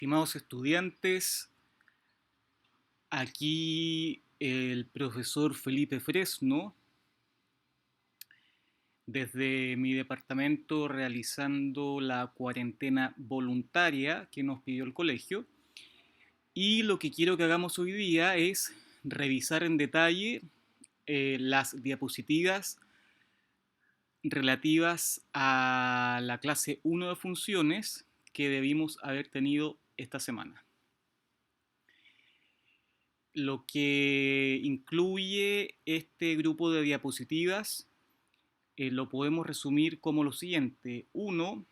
Estimados estudiantes, aquí el profesor Felipe Fresno, desde mi departamento realizando la cuarentena voluntaria que nos pidió el colegio. Y lo que quiero que hagamos hoy día es revisar en detalle las diapositivas relativas a la clase 1 de funciones que debimos haber tenido esta semana. Lo que incluye este grupo de diapositivas lo podemos resumir como lo siguiente. Uno,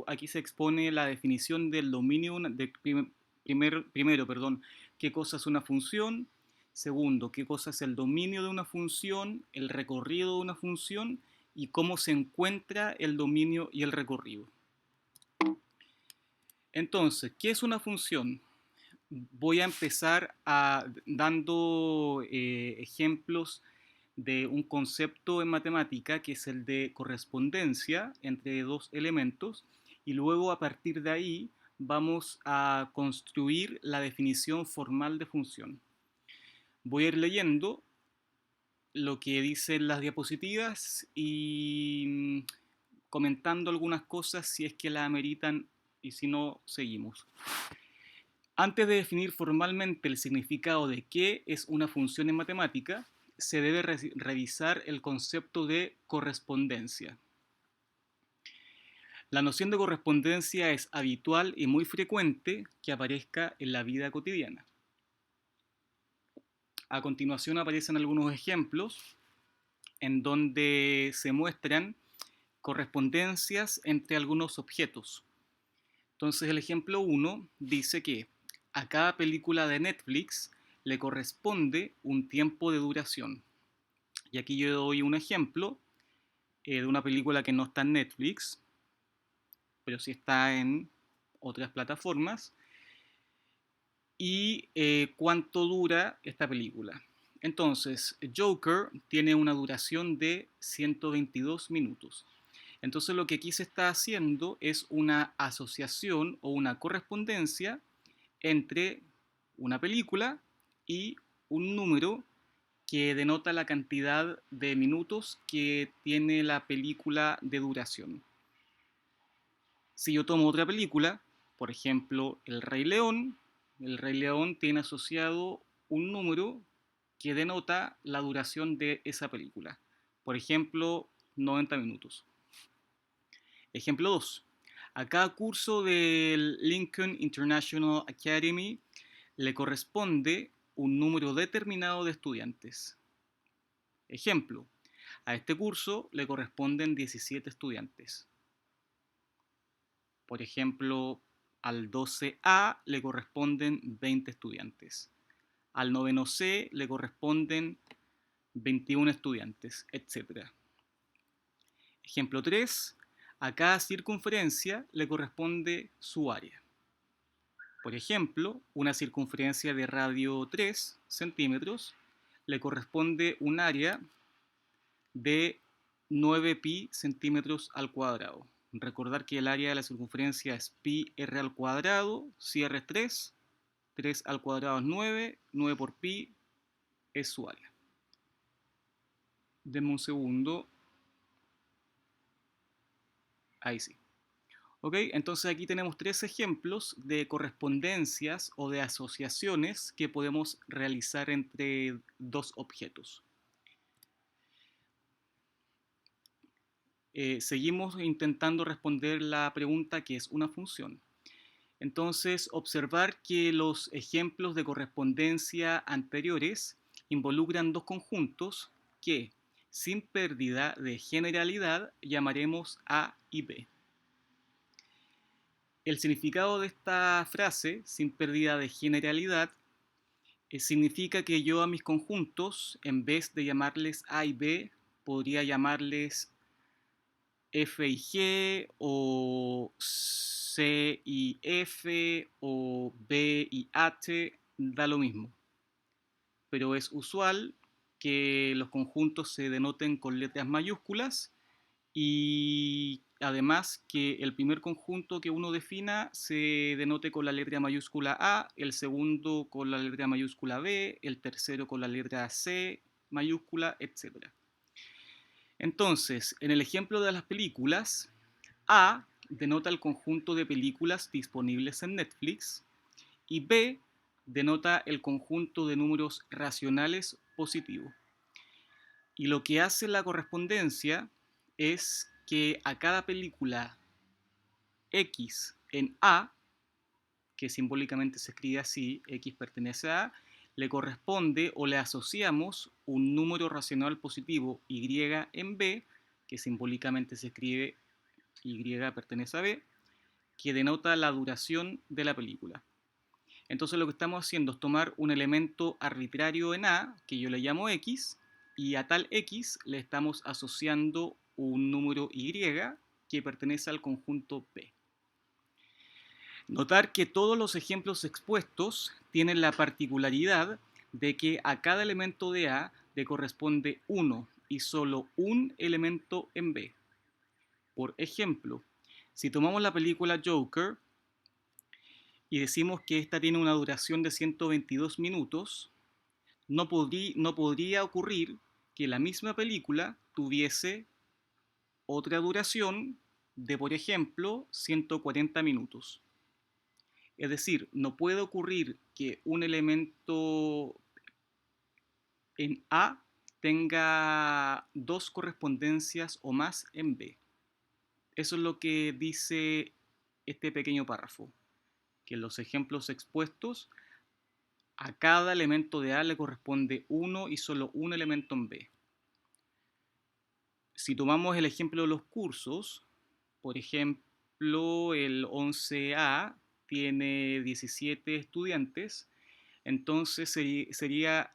aquí se expone la definición del dominio primero, qué cosa es una función. Segundo, qué cosa es el dominio de una función, el recorrido de una función y cómo se encuentra el dominio y el recorrido. Entonces, ¿qué es una función? Voy a empezar dando ejemplos de un concepto en matemática que es el de correspondencia entre dos elementos y luego a partir de ahí vamos a construir la definición formal de función. Voy a ir leyendo lo que dicen las diapositivas y comentando algunas cosas si es que la ameritan y si no, seguimos. Antes de definir formalmente el significado de qué es una función en matemática, se debe revisar el concepto de correspondencia. La noción de correspondencia es habitual y muy frecuente que aparezca en la vida cotidiana. A continuación aparecen algunos ejemplos en donde se muestran correspondencias entre algunos objetos. Entonces el ejemplo 1 dice que a cada película de Netflix le corresponde un tiempo de duración. Y aquí yo doy un ejemplo de una película que no está en Netflix, pero sí está en otras plataformas. Y cuánto dura esta película. Entonces, Joker tiene una duración de 122 minutos. Entonces lo que aquí se está haciendo es una asociación o una correspondencia entre una película y un número que denota la cantidad de minutos que tiene la película de duración. Si yo tomo otra película, por ejemplo, el Rey León tiene asociado un número que denota la duración de esa película. Por ejemplo, 90 minutos. Ejemplo 2. A cada curso del Lincoln International Academy le corresponde un número determinado de estudiantes. Ejemplo, a este curso le corresponden 17 estudiantes. Por ejemplo, al 12A le corresponden 20 estudiantes. Al noveno C le corresponden 21 estudiantes, etc. Ejemplo 3. A cada circunferencia le corresponde su área. Por ejemplo, una circunferencia de radio 3 centímetros le corresponde un área de 9 pi centímetros al cuadrado. Recordar que el área de la circunferencia es pi r al cuadrado, si r es 3, 3 al cuadrado es 9, 9 por pi es su área. Denme un segundo. Ahí sí. Ok, entonces aquí tenemos tres ejemplos de correspondencias o de asociaciones que podemos realizar entre dos objetos. Seguimos intentando responder la pregunta ¿qué es una función? Entonces, observar que los ejemplos de correspondencia anteriores involucran dos conjuntos que, sin pérdida de generalidad, llamaremos A y B. El significado de esta frase, sin pérdida de generalidad, significa que yo a mis conjuntos, en vez de llamarles A y B, podría llamarles F y G, o C y F, o B y H, da lo mismo. Pero es usual que los conjuntos se denoten con letras mayúsculas y además que el primer conjunto que uno defina se denote con la letra mayúscula A, el segundo con la letra mayúscula B, el tercero con la letra C mayúscula, etc. Entonces, en el ejemplo de las películas, A denota el conjunto de películas disponibles en Netflix y B denota el conjunto de números racionales positivos. Y lo que hace la correspondencia es que a cada película X en A, que simbólicamente se escribe así, X pertenece a A, le corresponde o le asociamos un número racional positivo Y en B, que simbólicamente se escribe Y pertenece a B, que denota la duración de la película. Entonces lo que estamos haciendo es tomar un elemento arbitrario en A, que yo le llamo X, y a tal X le estamos asociando un número Y que pertenece al conjunto B. Notar que todos los ejemplos expuestos tienen la particularidad de que a cada elemento de A le corresponde uno y solo un elemento en B. Por ejemplo, si tomamos la película Joker y decimos que esta tiene una duración de 122 minutos, no podría ocurrir que la misma película tuviese otra duración de, por ejemplo, 140 minutos. Es decir, no puede ocurrir que un elemento en A tenga dos correspondencias o más en B. Eso es lo que dice este pequeño párrafo, que en los ejemplos expuestos a cada elemento de A le corresponde uno y solo un elemento en B. Si tomamos el ejemplo de los cursos, por ejemplo, el 11A tiene 17 estudiantes, entonces sería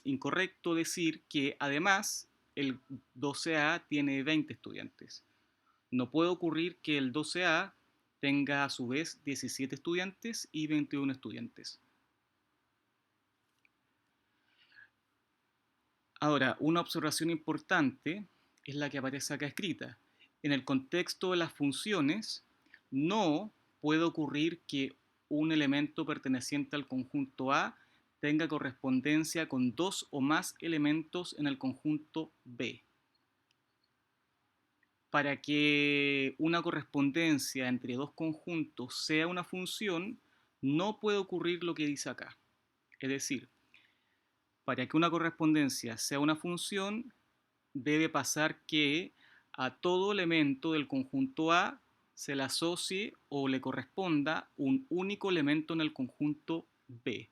incorrecto decir que además el 12A tiene 20 estudiantes. No puede ocurrir que el 12A tenga a su vez 17 estudiantes y 21 estudiantes. Ahora, una observación importante es la que aparece acá escrita. En el contexto de las funciones, no puede ocurrir que un elemento perteneciente al conjunto A tenga correspondencia con dos o más elementos en el conjunto B. Para que una correspondencia entre dos conjuntos sea una función, no puede ocurrir lo que dice acá. Es decir, para que una correspondencia sea una función, debe pasar que a todo elemento del conjunto A se le asocie o le corresponda un único elemento en el conjunto B.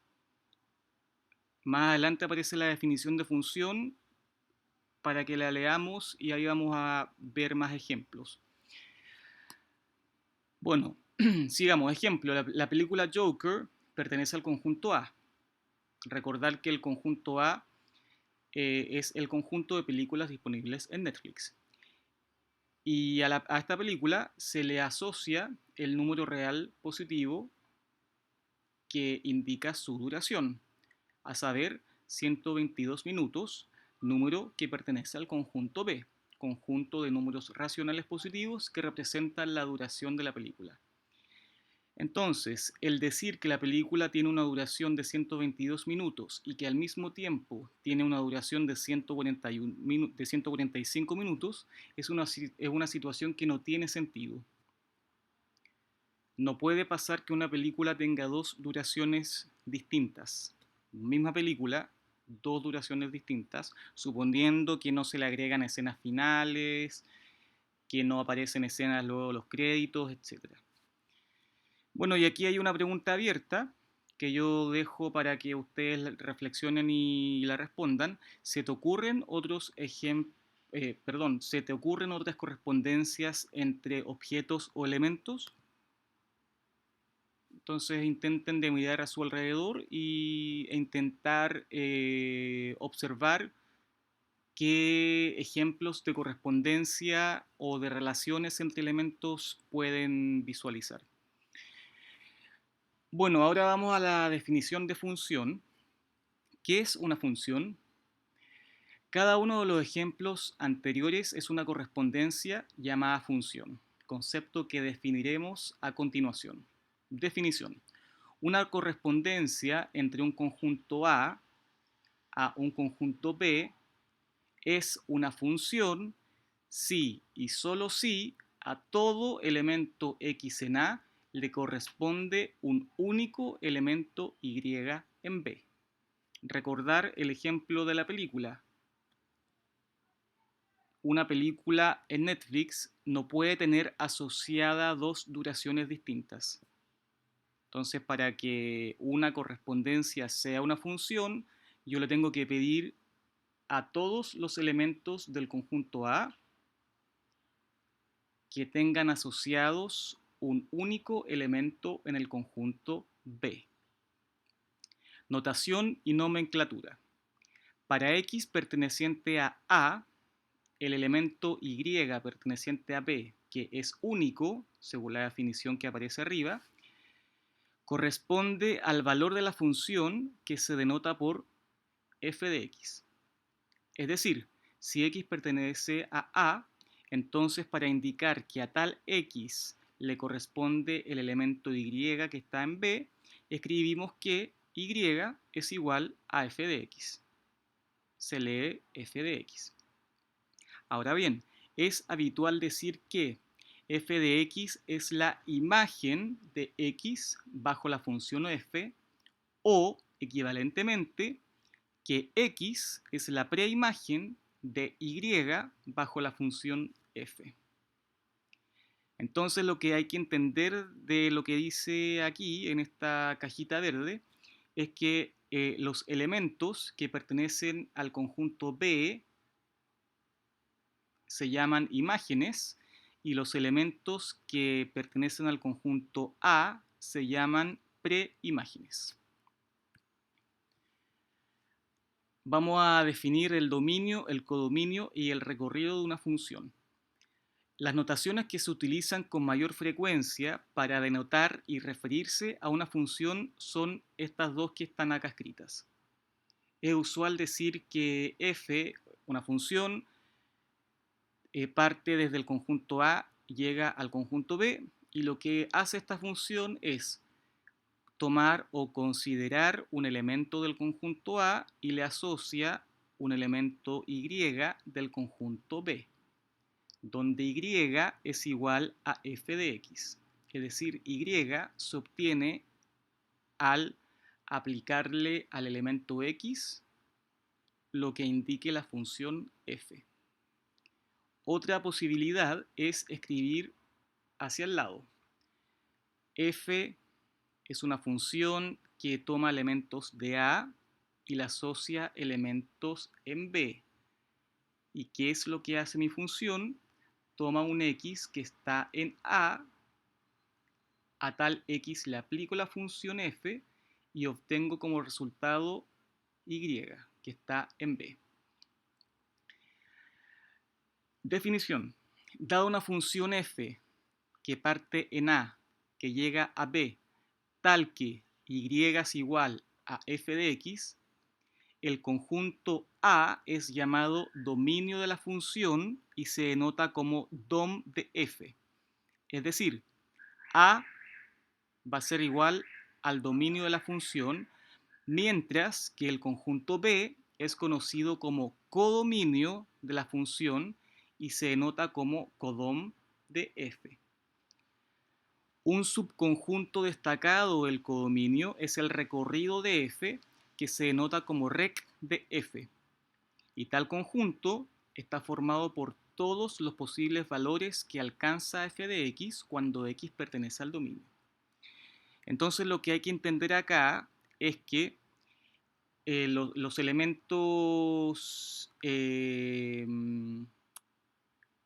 Más adelante aparece la definición de función para que la leamos y ahí vamos a ver más ejemplos. Bueno, sigamos. Ejemplo, la película Joker pertenece al conjunto A. Recordar que el conjunto A es el conjunto de películas disponibles en Netflix. Y a esta película se le asocia el número real positivo que indica su duración, a saber, 122 minutos, número que pertenece al conjunto B, conjunto de números racionales positivos que representan la duración de la película. Entonces, el decir que la película tiene una duración de 122 minutos y que al mismo tiempo tiene una duración de 145 minutos es una situación que no tiene sentido. No puede pasar que una película tenga dos duraciones distintas. Misma película, dos duraciones distintas, suponiendo que no se le agregan escenas finales, que no aparecen escenas luego de los créditos, etc. Bueno, y aquí hay una pregunta abierta que yo dejo para que ustedes reflexionen y la respondan. ¿Se te ocurren ¿se te ocurren otras correspondencias entre objetos o elementos? Entonces intenten de mirar a su alrededor e intentar observar qué ejemplos de correspondencia o de relaciones entre elementos pueden visualizar. Bueno, ahora vamos a la definición de función. ¿Qué es una función? Cada uno de los ejemplos anteriores es una correspondencia llamada función, concepto que definiremos a continuación. Definición. Una correspondencia entre un conjunto a un conjunto B es una función si y solo si a todo elemento X en A le corresponde un único elemento Y en B. Recordar el ejemplo de la película. Una película en Netflix no puede tener asociada dos duraciones distintas. Entonces, para que una correspondencia sea una función, yo le tengo que pedir a todos los elementos del conjunto A que tengan asociados un único elemento en el conjunto B. Notación y nomenclatura. Para X perteneciente a A, el elemento Y perteneciente a B, que es único, según la definición que aparece arriba, corresponde al valor de la función que se denota por f de x. Es decir, si x pertenece a A, entonces para indicar que a tal x le corresponde el elemento y que está en B, escribimos que y es igual a f de x. Se lee f de x. Ahora bien, es habitual decir que f de x es la imagen de x bajo la función f o, equivalentemente, que x es la preimagen de y bajo la función f. Entonces lo que hay que entender de lo que dice aquí en esta cajita verde es que los elementos que pertenecen al conjunto B se llaman imágenes y los elementos que pertenecen al conjunto A se llaman preimágenes. Vamos a definir el dominio, el codominio y el recorrido de una función. Las notaciones que se utilizan con mayor frecuencia para denotar y referirse a una función son estas dos que están acá escritas. Es usual decir que f, una función, parte desde el conjunto A, llega al conjunto B, y lo que hace esta función es tomar o considerar un elemento del conjunto A y le asocia un elemento Y del conjunto B, donde Y es igual a f de x. Es decir, Y se obtiene al aplicarle al elemento x lo que indique la función f. Otra posibilidad es escribir hacia el lado. F es una función que toma elementos de A y le asocia elementos en B. ¿Y qué es lo que hace mi función? Toma un x que está en A tal x le aplico la función f y obtengo como resultado y, que está en B. Definición. Dada una función f que parte en A, que llega a B, tal que y es igual a f de x, el conjunto A es llamado dominio de la función y se denota como dom de f. Es decir, A va a ser igual al dominio de la función, mientras que el conjunto B es conocido como codominio de la función y se denota como codom de f. Un subconjunto destacado del codominio es el recorrido de f, que se denota como rec de f. Y tal conjunto está formado por todos los posibles valores que alcanza f de x cuando x pertenece al dominio. Entonces lo que hay que entender acá es que los elementos,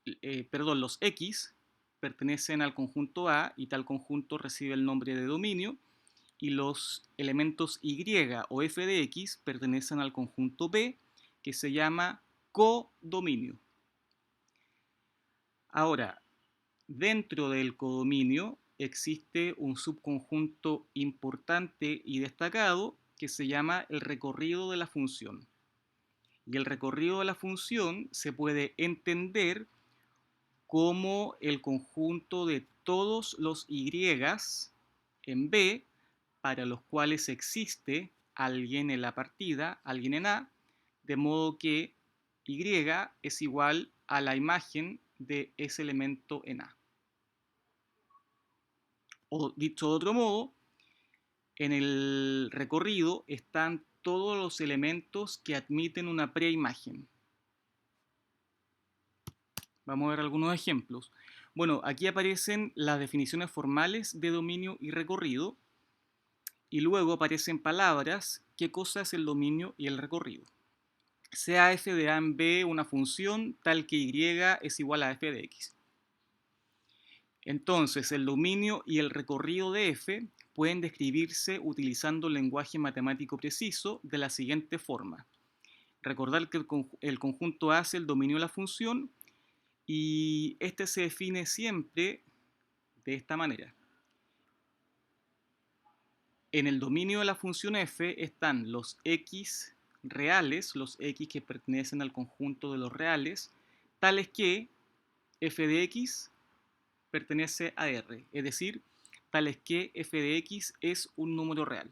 los x pertenecen al conjunto A y tal conjunto recibe el nombre de dominio, y los elementos y o f de x pertenecen al conjunto B, que se llama codominio. Ahora, dentro del codominio existe un subconjunto importante y destacado que se llama el recorrido de la función. Y el recorrido de la función se puede entender como el conjunto de todos los y en B para los cuales existe alguien en la partida, alguien en A, de modo que y es igual a la imagen de ese elemento en A. O dicho de otro modo, en el recorrido están todos los elementos que admiten una preimagen. Vamos a ver algunos ejemplos. Bueno, aquí aparecen las definiciones formales de dominio y recorrido, y luego aparecen palabras, qué cosa es el dominio y el recorrido. Sea f de a en b una función tal que y es igual a f de x. Entonces, el dominio y el recorrido de f pueden describirse utilizando el lenguaje matemático preciso de la siguiente forma. Recordar que el conjunto A es el dominio de la función y este se define siempre de esta manera. En el dominio de la función f están los x reales, los x que pertenecen al conjunto de los reales, tales que f de x pertenece a R, es decir, tales que f de x es un número real.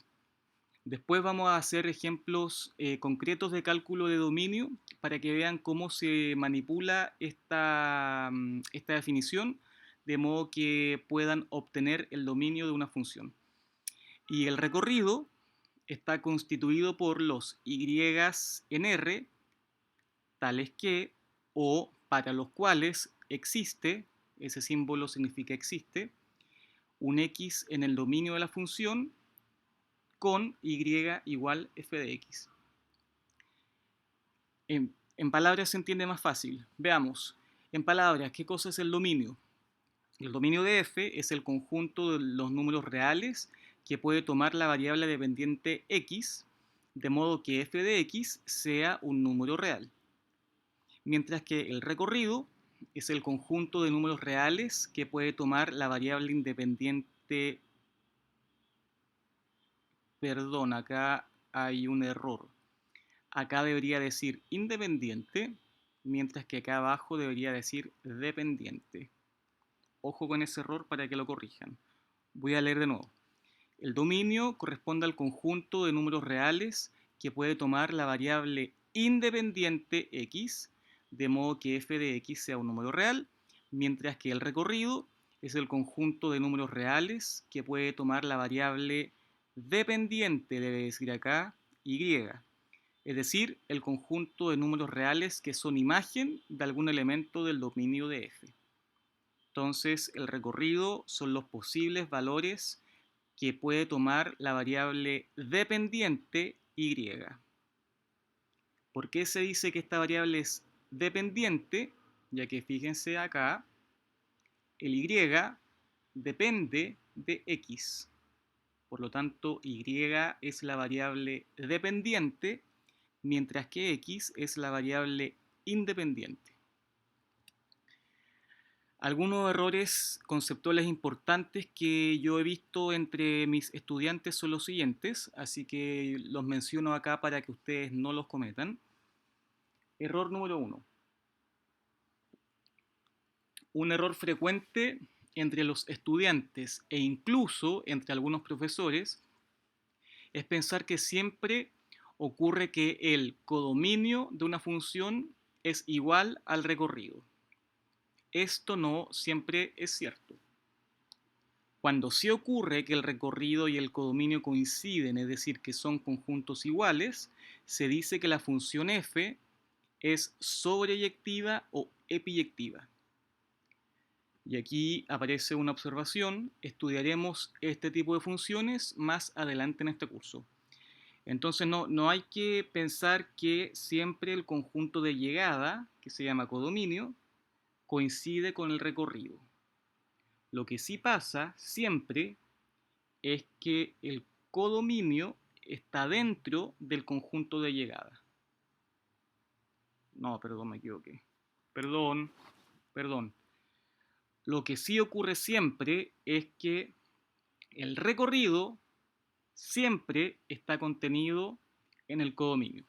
Después vamos a hacer ejemplos concretos de cálculo de dominio para que vean cómo se manipula esta definición de modo que puedan obtener el dominio de una función. Y el recorrido está constituido por los y en R, tales que o para los cuales existe, ese símbolo significa existe, un x en el dominio de la función con y igual f de x. En palabras se entiende más fácil. Veamos, en palabras, ¿qué cosa es el dominio? El dominio de f es el conjunto de los números reales que puede tomar la variable dependiente x, de modo que f de x sea un número real. Mientras que el recorrido es el conjunto de números reales que puede tomar la variable independiente. Perdón, acá hay un error. Acá debería decir independiente, mientras que acá abajo debería decir dependiente. Ojo con ese error para que lo corrijan. Voy a leer de nuevo. El dominio corresponde al conjunto de números reales que puede tomar la variable independiente x, de modo que f de x sea un número real, mientras que el recorrido es el conjunto de números reales que puede tomar la variable dependiente, debe decir acá, y, es decir, el conjunto de números reales que son imagen de algún elemento del dominio de f. Entonces, el recorrido son los posibles valores que puede tomar la variable dependiente y. ¿Por qué se dice que esta variable es dependiente? Ya que fíjense acá, el y depende de x. Por lo tanto, y es la variable dependiente, mientras que x es la variable independiente. Algunos errores conceptuales importantes que yo he visto entre mis estudiantes son los siguientes, así que los menciono acá para que ustedes no los cometan. Error número 1. Un error frecuente entre los estudiantes e incluso entre algunos profesores es pensar que siempre ocurre que el codominio de una función es igual al recorrido. Esto no siempre es cierto. Cuando sí ocurre que el recorrido y el codominio coinciden, es decir, que son conjuntos iguales, se dice que la función f es sobreyectiva o epiyectiva. Y aquí aparece una observación, estudiaremos este tipo de funciones más adelante en este curso. Entonces no hay que pensar que siempre el conjunto de llegada, que se llama codominio, coincide con el recorrido. Lo que sí pasa siempre es que el codominio está dentro del conjunto de llegada. No, perdón, me equivoqué. Perdón. Lo que sí ocurre siempre es que el recorrido siempre está contenido en el codominio.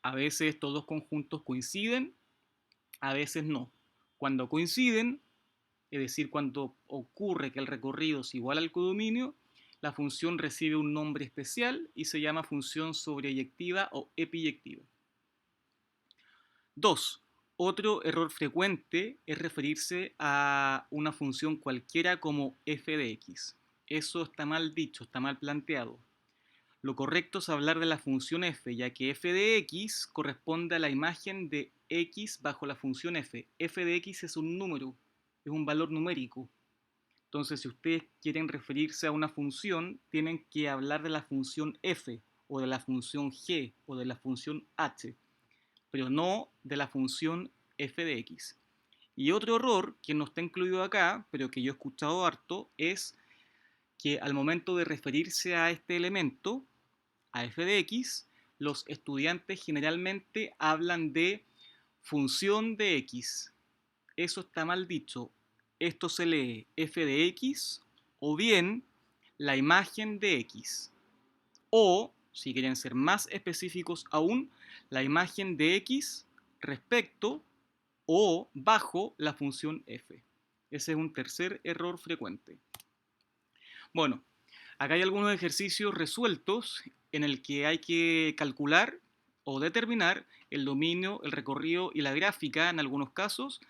A veces estos dos conjuntos coinciden, a veces no. Cuando coinciden, es decir, cuando ocurre que el recorrido es igual al codominio, la función recibe un nombre especial y se llama función sobreyectiva o epiyectiva. 2. Otro error frecuente es referirse a una función cualquiera como f de x. Eso está mal dicho, está mal planteado. Lo correcto es hablar de la función f, ya que f de x corresponde a la imagen de x bajo la función f. F de x es un número, es un valor numérico. Entonces, si ustedes quieren referirse a una función, tienen que hablar de la función f, o de la función g, o de la función h, pero no de la función f de x. Y otro error que no está incluido acá, pero que yo he escuchado harto, es que al momento de referirse a este elemento, a f de x, los estudiantes generalmente hablan de función de x. Eso está mal dicho. Esto se lee f de x o bien la imagen de x. O, si quieren ser más específicos aún, la imagen de x respecto o bajo la función f. Ese es un tercer error frecuente. Bueno, acá hay algunos ejercicios resueltos en el que hay que calcular o determinar el dominio, el recorrido y la gráfica en algunos casos,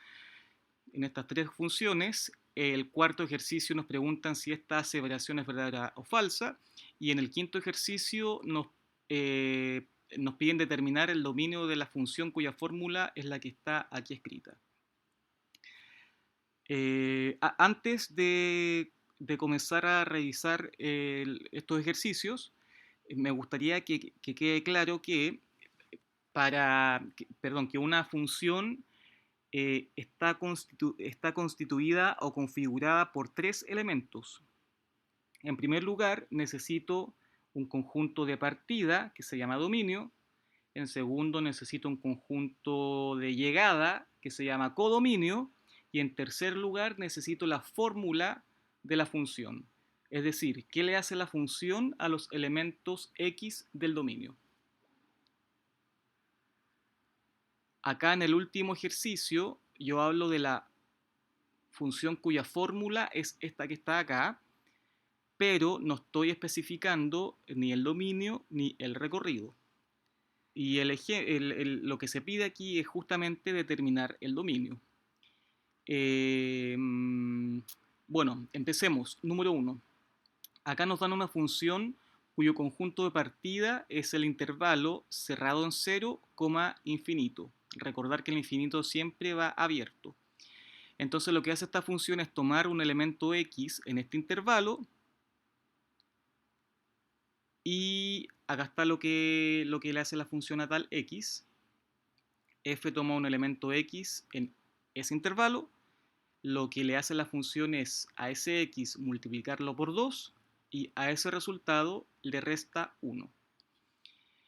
en estas tres funciones. El cuarto ejercicio nos preguntan si esta aseveración es verdadera o falsa, y en el quinto ejercicio nos piden determinar el dominio de la función cuya fórmula es la que está aquí escrita. Antes de comenzar a revisar estos ejercicios, me gustaría que quede claro que que una función está constituida o configurada por tres elementos. En primer lugar, necesito un conjunto de partida que se llama dominio. En segundo, necesito un conjunto de llegada que se llama codominio. Y en tercer lugar, necesito la fórmula de la función. Es decir, ¿qué le hace la función a los elementos x del dominio? Acá en el último ejercicio yo hablo de la función cuya fórmula es esta que está acá, pero no estoy especificando ni el dominio ni el recorrido. Y lo que se pide aquí es justamente determinar el dominio. Bueno, empecemos. Número 1. Acá nos dan una función cuyo conjunto de partida es el intervalo cerrado en 0, infinito. Recordar que el infinito siempre va abierto. Entonces lo que hace esta función es tomar un elemento x en este intervalo, y acá está lo que le hace la función a tal x. F toma un elemento x en ese intervalo, lo que le hace la función es a ese x multiplicarlo por 2 y a ese resultado le resta 1.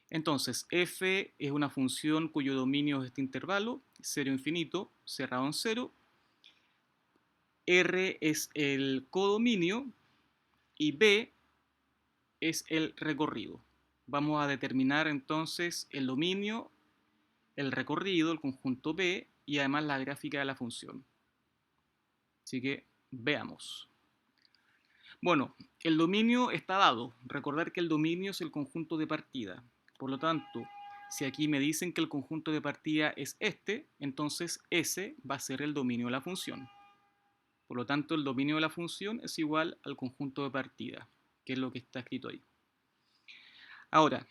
Entonces f es una función cuyo dominio es este intervalo, 0 infinito, cerrado en 0. R es el codominio y B es el recorrido. Vamos a determinar entonces el dominio, el recorrido, el conjunto B y además la gráfica de la función. Así que veamos. Bueno, el dominio está dado. Recordar que el dominio es el conjunto de partida. Por lo tanto, si aquí me dicen que el conjunto de partida es este, entonces ese va a ser el dominio de la función. Por lo tanto, el dominio de la función es igual al conjunto de partida, que es lo que está escrito ahí. Ahora,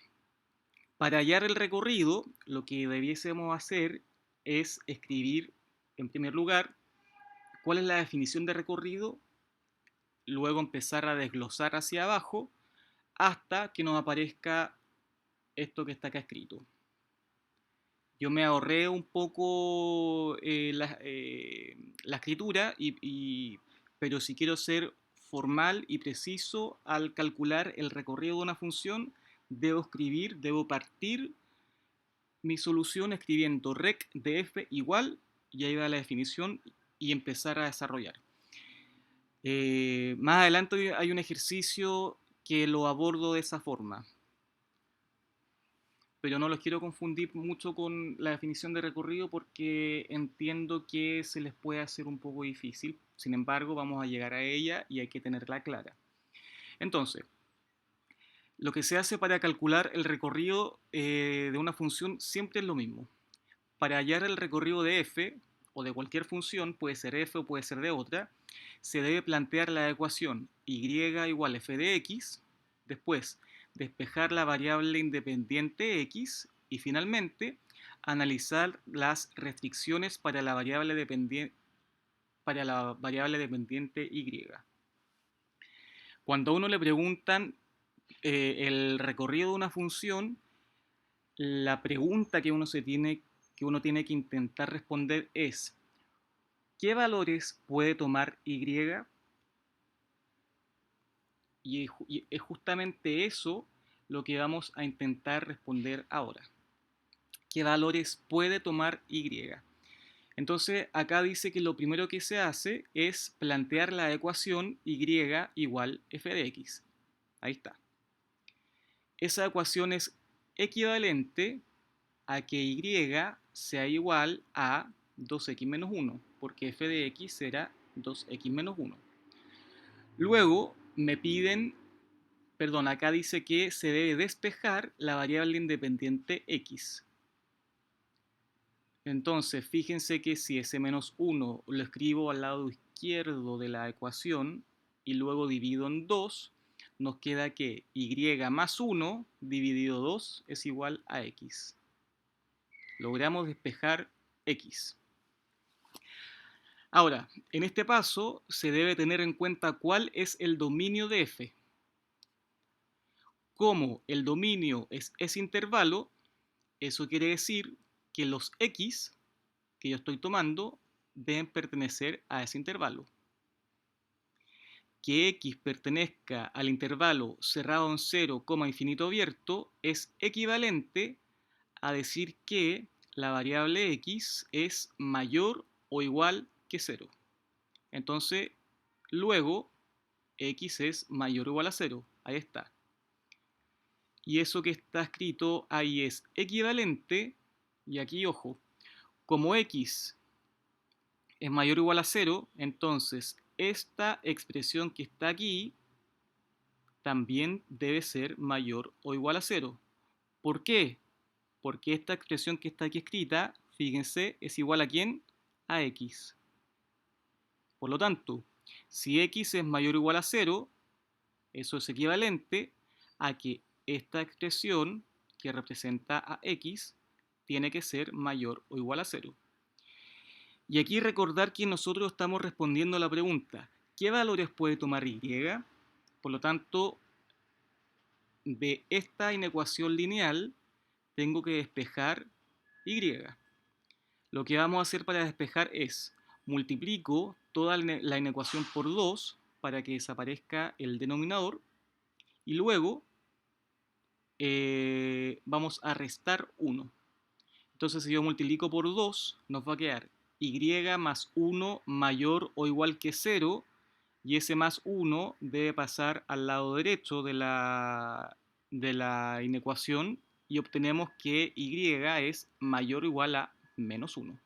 para hallar el recorrido, lo que debiésemos hacer es escribir, en primer lugar, cuál es la definición de recorrido, luego empezar a desglosar hacia abajo hasta que nos aparezca esto que está acá escrito. Yo me ahorré un poco la escritura, pero si quiero ser formal y preciso al calcular el recorrido de una función, debo partir mi solución escribiendo rec de f igual, y ahí va la definición, y empezar a desarrollar. Más adelante hay un ejercicio que lo abordo de esa forma. pero no los quiero confundir mucho con la definición de recorrido porque entiendo que se les puede hacer un poco difícil. Sin embargo, vamos a llegar a ella y hay que tenerla clara. Entonces, lo que se hace para calcular el recorrido de una función siempre es lo mismo. Para hallar el recorrido de f o de cualquier función, puede ser f o puede ser de otra, se debe plantear la ecuación y igual f de x, después despejar la variable independiente x y finalmente analizar las restricciones para la variable dependiente y. Cuando a uno le preguntan el recorrido de una función, la pregunta que uno tiene que intentar responder es ¿qué valores puede tomar y? Y es justamente eso lo que vamos a intentar responder ahora. ¿Qué valores puede tomar y? Entonces acá dice que lo primero que se hace es plantear la ecuación y igual f de x. Ahí está. Esa ecuación es equivalente a que y sea igual a 2x menos 1, porque f de x será 2x menos 1. Luego me piden, perdón, acá dice que se debe despejar la variable independiente x. Entonces, fíjense que si ese menos 1 lo escribo al lado izquierdo de la ecuación y luego divido en 2, nos queda que y más 1 dividido 2 es igual a x. Logramos despejar x. Ahora, en este paso se debe tener en cuenta cuál es el dominio de f. Como el dominio es ese intervalo, eso quiere decir que los x que yo estoy tomando deben pertenecer a ese intervalo. Que x pertenezca al intervalo cerrado en 0, infinito abierto es equivalente a decir que la variable x es mayor o igual que 0. Entonces, luego, x es mayor o igual a 0. Ahí está. Y eso que está escrito ahí es equivalente, y aquí, ojo, como x es mayor o igual a 0, entonces esta expresión que está aquí también debe ser mayor o igual a 0. ¿Por qué? Porque esta expresión que está aquí escrita, fíjense, es igual a ¿quién? A x. Por lo tanto, si x es mayor o igual a 0, eso es equivalente a que esta expresión que representa a x tiene que ser mayor o igual a 0. Y aquí recordar que nosotros estamos respondiendo a la pregunta, ¿qué valores puede tomar y? Por lo tanto, de esta inecuación lineal tengo que despejar y. Lo que vamos a hacer para despejar es multiplico toda la inecuación por 2 para que desaparezca el denominador y luego vamos a restar 1. Entonces si yo multiplico por 2 nos va a quedar y más 1 mayor o igual que 0 y ese más 1 debe pasar al lado derecho de la inecuación y obtenemos que y es mayor o igual a menos 1.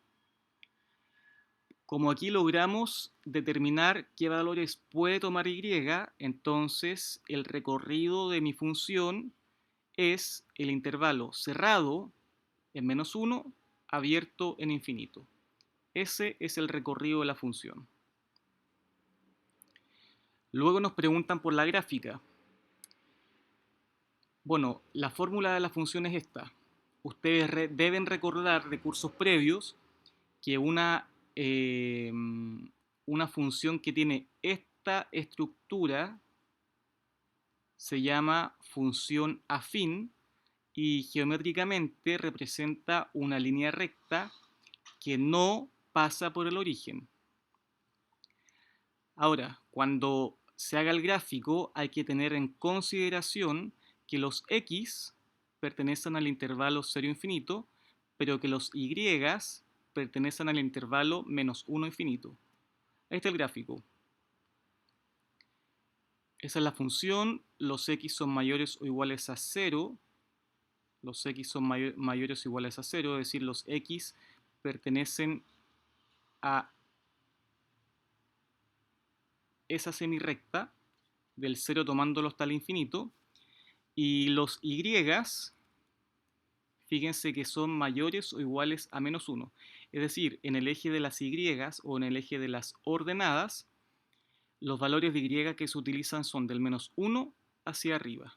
Como aquí logramos determinar qué valores puede tomar y, entonces el recorrido de mi función es el intervalo cerrado en menos 1, abierto en infinito. Ese es el recorrido de la función. Luego nos preguntan por la gráfica. Bueno, la fórmula de la función es esta. Ustedes deben recordar de cursos previos que una función que tiene esta estructura se llama función afín y geométricamente representa una línea recta que no pasa por el origen. Ahora, cuando se haga el gráfico hay que tener en consideración que los x pertenecen al intervalo 0 infinito, pero que los y pertenecen al intervalo menos 1 infinito. Ahí está el gráfico. Esa es la función, los x son mayores o iguales a 0, los x son mayores o iguales a 0, es decir, los x pertenecen a esa semirrecta del 0 tomándolo hasta el infinito, y los y, fíjense que son mayores o iguales a menos 1. Es decir, en el eje de las y o en el eje de las ordenadas, los valores de y que se utilizan son del menos 1 hacia arriba.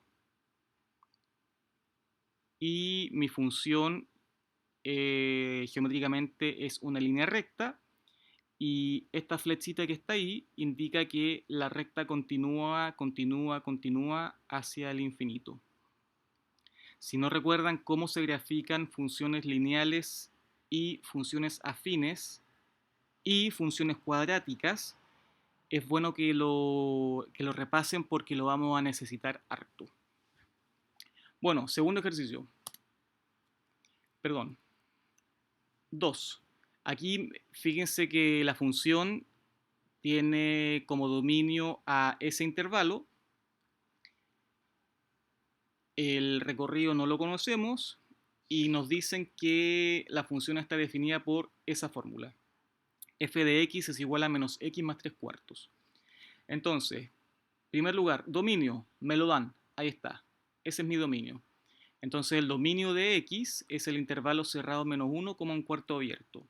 Y mi función geométricamente es una línea recta, y esta flechita que está ahí indica que la recta continúa hacia el infinito. Si no recuerdan cómo se grafican funciones lineales y funciones afines y funciones cuadráticas, es bueno que lo repasen porque lo vamos a necesitar harto. Bueno, segundo ejercicio. Perdón. 2. Aquí fíjense que la función tiene como dominio a ese intervalo. El recorrido no lo conocemos y nos dicen que la función está definida por esa fórmula. F de x es igual a menos x más 3 cuartos. Entonces, en primer lugar, dominio, me lo dan, ahí está, ese es mi dominio. Entonces el dominio de x es el intervalo cerrado menos 1, un cuarto abierto.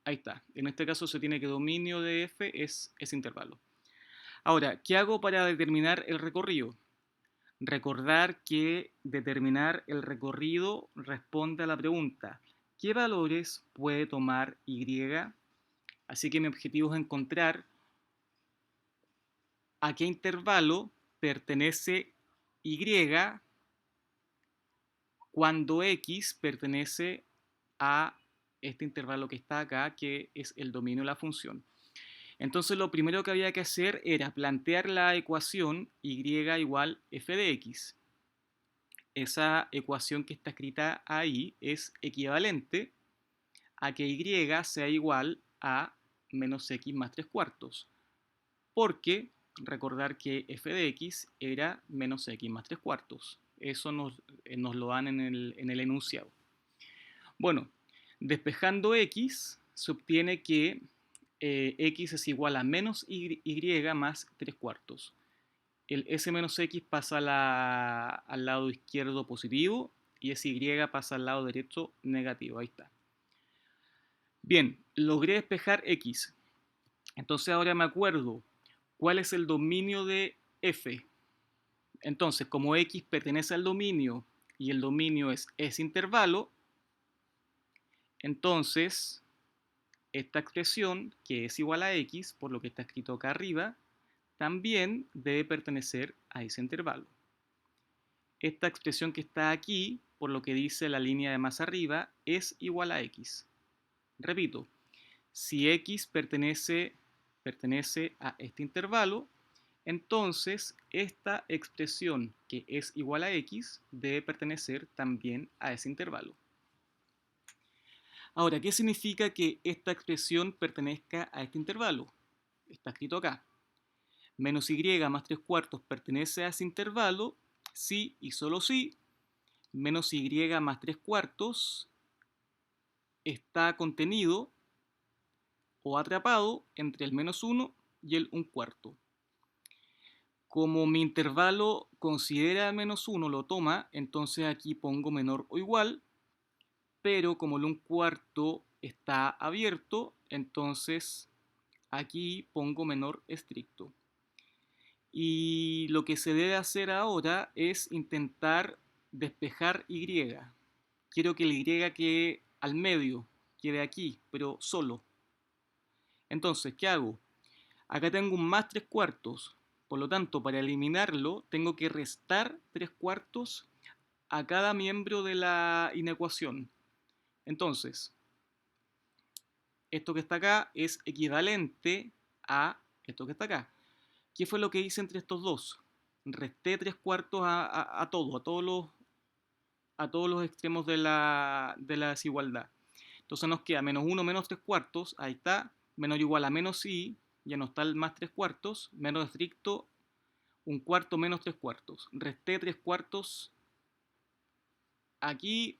Ahí está, en este caso se tiene que dominio de f es ese intervalo. Ahora, ¿qué hago para determinar el recorrido? Recordar que determinar el recorrido responde a la pregunta, ¿qué valores puede tomar y? Así que mi objetivo es encontrar a qué intervalo pertenece y cuando x pertenece a este intervalo que está acá, que es el dominio de la función. Entonces lo primero que había que hacer era plantear la ecuación y igual f de x. Esa ecuación que está escrita ahí es equivalente a que y sea igual a menos x más 3 cuartos. Porque recordar que f de x era menos x más 3 cuartos. Eso nos lo dan en el enunciado. Bueno, despejando x, se obtiene que x es igual a menos y más 3 cuartos. El s menos x pasa al lado izquierdo positivo y ese y pasa al lado derecho negativo. Ahí está. Bien, logré despejar x. Entonces ahora me acuerdo cuál es el dominio de f. Entonces, como x pertenece al dominio y el dominio es ese intervalo, entonces esta expresión, que es igual a x, por lo que está escrito acá arriba, también debe pertenecer a ese intervalo. Esta expresión que está aquí, por lo que dice la línea de más arriba, es igual a x. Repito, si x pertenece a este intervalo, entonces esta expresión que es igual a x debe pertenecer también a ese intervalo. Ahora, ¿qué significa que esta expresión pertenezca a este intervalo? Está escrito acá. Menos y más 3 cuartos pertenece a ese intervalo si y solo si menos y más 3 cuartos está contenido o atrapado entre el menos 1 y el 1 cuarto. Como mi intervalo considera menos 1, lo toma, entonces aquí pongo menor o igual, pero como el 1 cuarto está abierto, entonces aquí pongo menor estricto. Y lo que se debe hacer ahora es intentar despejar y. Quiero que la y quede al medio, quede aquí, pero solo. Entonces, ¿qué hago? Acá tengo un más 3 cuartos. Por lo tanto, para eliminarlo, tengo que restar 3 cuartos a cada miembro de la inecuación. Entonces, esto que está acá es equivalente a esto que está acá. ¿Qué fue lo que hice entre estos dos? Resté 3 cuartos a todos los extremos de la desigualdad. Entonces nos queda menos 1 menos 3 cuartos, ahí está, menor o igual a menos y, ya no está el más 3 cuartos, menos estricto, 1 cuarto menos 3 cuartos. Resté 3 cuartos aquí,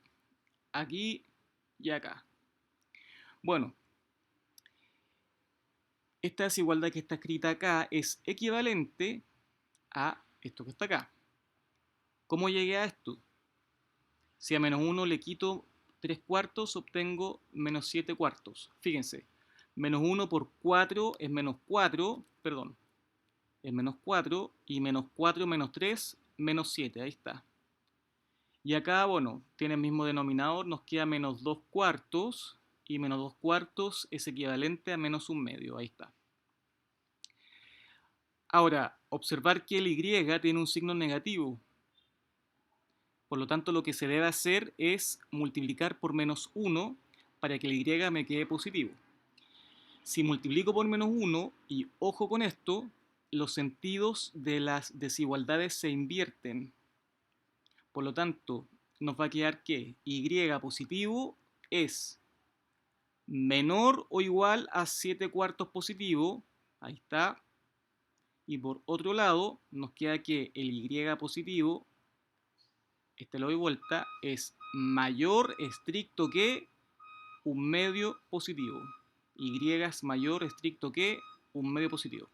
aquí y acá. Bueno, esta desigualdad que está escrita acá es equivalente a esto que está acá. ¿Cómo llegué a esto? Si a menos 1 le quito 3 cuartos, obtengo menos 7 cuartos. Fíjense, menos 1 por 4 es menos 4, perdón, es menos 4, y menos 4 menos 3, menos 7, ahí está. Y acá, bueno, tiene el mismo denominador, nos queda menos 2 cuartos, y menos 2 cuartos es equivalente a menos 1/2, ahí está. Ahora, observar que el y tiene un signo negativo. Por lo tanto, lo que se debe hacer es multiplicar por menos 1 para que el y me quede positivo. Si multiplico por menos 1, y ojo con esto, los sentidos de las desigualdades se invierten. Por lo tanto, nos va a quedar que y positivo es menor o igual a 7 cuartos positivo. Ahí está. Y por otro lado, nos queda que el y positivo, este lo doy vuelta, es mayor estricto que 1/2 positivo. Y es mayor estricto que 1/2 positivo.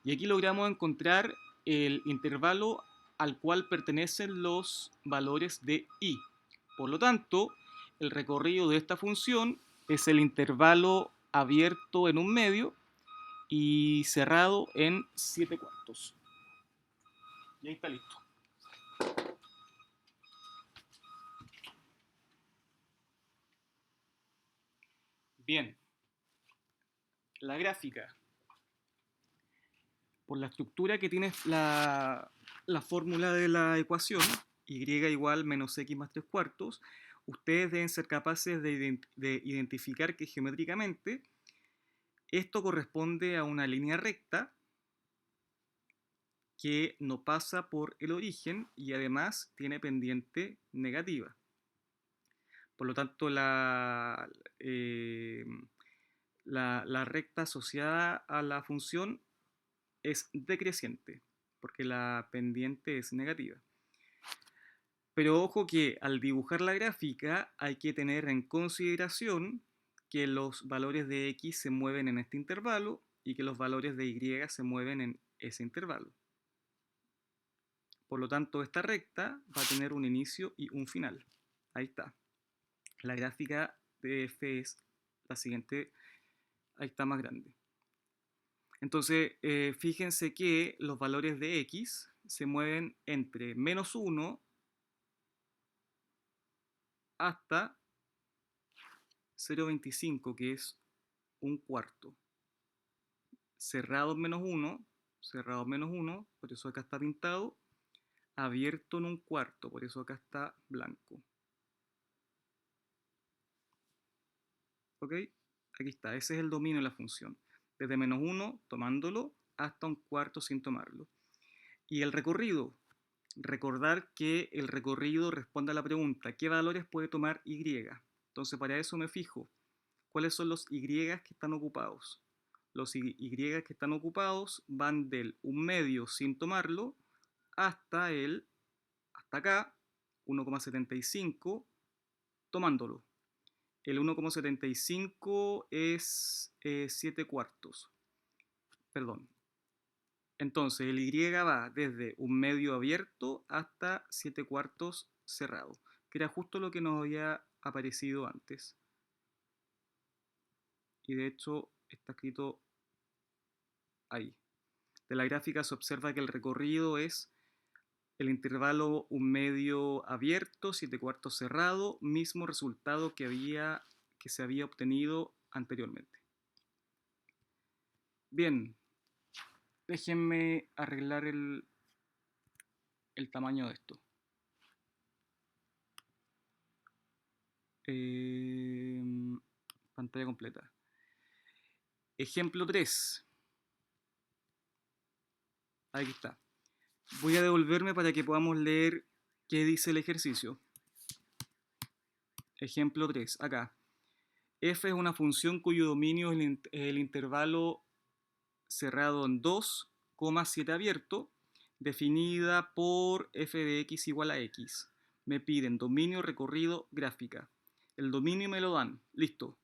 Y aquí logramos encontrar el intervalo al cual pertenecen los valores de y. Por lo tanto, el recorrido de esta función es el intervalo abierto en 1/2 y cerrado en 7 cuartos. Y ahí está listo. Bien, la gráfica. Por la estructura que tiene la fórmula de la ecuación, y igual menos x más 3 cuartos, ustedes deben ser capaces de identificar que geométricamente esto corresponde a una línea recta que no pasa por el origen y además tiene pendiente negativa. Por lo tanto, la recta asociada a la función es decreciente, porque la pendiente es negativa. Pero ojo que al dibujar la gráfica hay que tener en consideración que los valores de x se mueven en este intervalo y que los valores de y se mueven en ese intervalo. Por lo tanto, esta recta va a tener un inicio y un final. Ahí está. La gráfica de f es la siguiente. Ahí está más grande. Entonces, fíjense que los valores de x se mueven entre menos 1 hasta 0,25, que es un cuarto. Cerrado en menos 1, cerrado en menos 1, por eso acá está pintado. Abierto en un cuarto, por eso acá está blanco. ¿Ok? Aquí está, ese es el dominio de la función. Desde menos 1, tomándolo, hasta un cuarto sin tomarlo. Y el recorrido. Recordar que el recorrido responde a la pregunta, ¿qué valores puede tomar y? Entonces, para eso me fijo, ¿cuáles son los y que están ocupados? Los y que están ocupados van del 1/2 sin tomarlo hasta acá, 1,75 tomándolo. El 1,75 es 7 cuartos. Perdón. Entonces el y va desde 1/2 abierto hasta 7 cuartos cerrado, que era justo lo que nos había aparecido antes. Y de hecho está escrito ahí. De la gráfica se observa que el recorrido es el intervalo 1/2 abierto, 7 cuartos cerrado, mismo resultado que se había obtenido anteriormente. Bien, déjenme arreglar el tamaño de esto. Pantalla completa. Ejemplo 3. Aquí está. Voy a devolverme para que podamos leer qué dice el ejercicio. Ejemplo 3, acá. F es una función cuyo dominio es el intervalo cerrado en 2, 7 abierto, definida por f de x igual a x. me piden dominio, recorrido, gráfica. El dominio me lo dan, listo.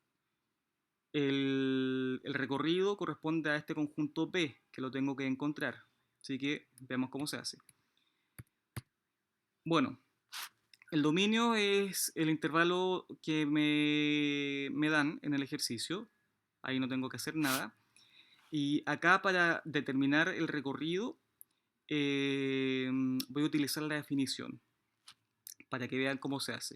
El recorrido corresponde a este conjunto P, que lo tengo que encontrar. Así que veamos cómo se hace. Bueno, el dominio es el intervalo que me dan en el ejercicio. Ahí no tengo que hacer nada. Y acá para determinar el recorrido voy a utilizar la definición para que vean cómo se hace.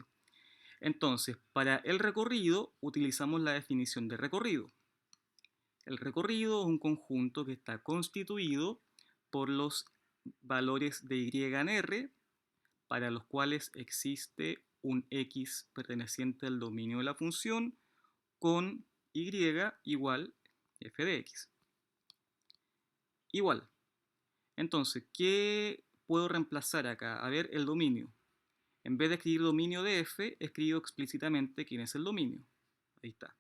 Entonces, para el recorrido utilizamos la definición de recorrido. El recorrido es un conjunto que está constituido por los valores de y en R, para los cuales existe un x perteneciente al dominio de la función con y igual f de x. Igual. Entonces, ¿qué puedo reemplazar acá? A ver, el dominio. En vez de escribir dominio de f, escribo explícitamente quién es el dominio. Ahí está.